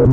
Right,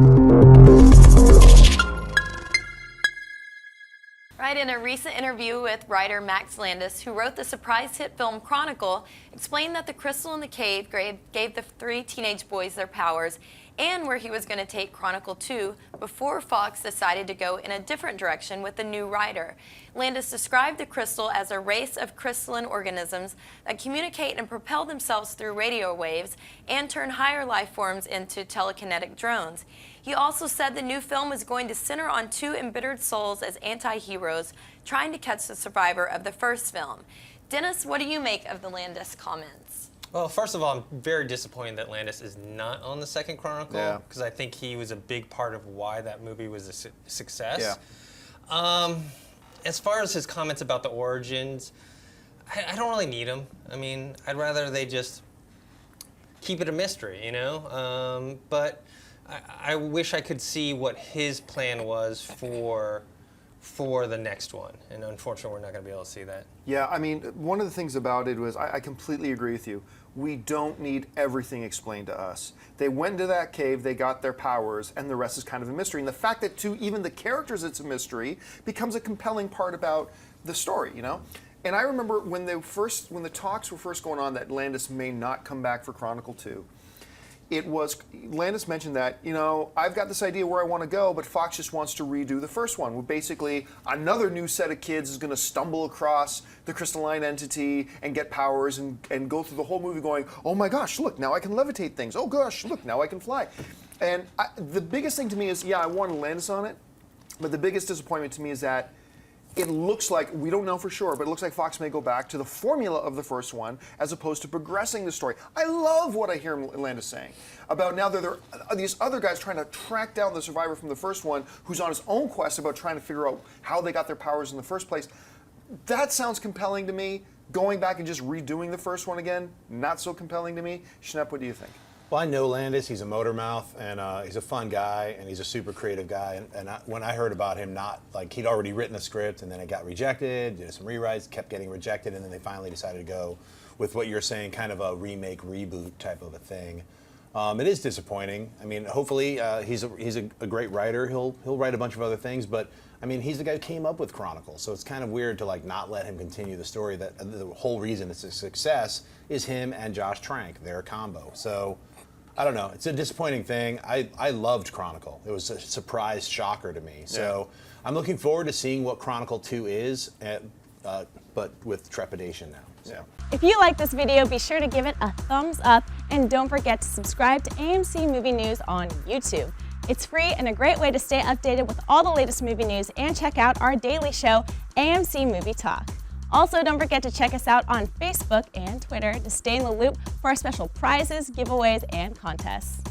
in a recent interview with writer Max Landis, who wrote the surprise hit film Chronicle, explained that the crystal in the cave gave the three teenage boys their powers and where he was going to take Chronicle 2 before Fox decided to go in a different direction with the new writer. Landis described the crystal as a race of crystalline organisms that communicate and propel themselves through radio waves and turn higher life forms into telekinetic drones. He also said the new film is going to center on two embittered souls as anti-heroes trying to catch the survivor of the first film. Dennis, what do you make of the Landis comments? Well, first of all, I'm very disappointed that Landis is not on the second Chronicle, because I think he was a big part of why that movie was a success. Yeah. As far as his comments about the origins, I don't really need them. I mean, I'd rather they just keep it a mystery, you know? But I wish I could see what his plan was for the next one, and unfortunately we're not going to be able to see that. Yeah, I mean, one of the things about it was, I completely agree with you. We don't need everything explained to us. They went into that cave, they got their powers, and the rest is kind of a mystery. And the fact that to even the characters it's a mystery becomes a compelling part about the story, you know? And I remember when the talks were first going on that Landis may not come back for Chronicle 2, Landis mentioned that, you know, I've got this idea where I want to go, but Fox just wants to redo the first one. Where basically another new set of kids is going to stumble across the crystalline entity and get powers and go through the whole movie going, oh my gosh, look, now I can levitate things. Oh gosh, look, now I can fly. And the biggest thing to me is, yeah, I want Landis on it, but the biggest disappointment to me is that it looks like, we don't know for sure, but it looks like Fox may go back to the formula of the first one as opposed to progressing the story. I love what I hear Landis saying about now there are these other guys trying to track down the survivor from the first one who's on his own quest about trying to figure out how they got their powers in the first place. That sounds compelling to me. Going back and just redoing the first one again, not so compelling to me. Schnepp, what do you think? Well, I know Landis. He's a motor mouth, and he's a fun guy, and he's a super creative guy. And when I heard about him, he'd already written the script, and then it got rejected, did some rewrites, kept getting rejected, and then they finally decided to go with what you're saying, kind of a remake, reboot type of a thing. It is disappointing. I mean, hopefully he's a great writer. He'll write a bunch of other things, but I mean, he's the guy who came up with Chronicle, so it's kind of weird to not let him continue the story. That the whole reason it's a success is him and Josh Trank, their combo. So I don't know. It's a disappointing thing. I loved Chronicle. It was a surprise shocker to me. So I'm looking forward to seeing what Chronicle 2 is, but with trepidation now. So. Yeah. If you like this video, be sure to give it a thumbs up and don't forget to subscribe to AMC Movie News on YouTube. It's free and a great way to stay updated with all the latest movie news and check out our daily show, AMC Movie Talk. Also, don't forget to check us out on Facebook and Twitter to stay in the loop for our special prizes, giveaways, and contests.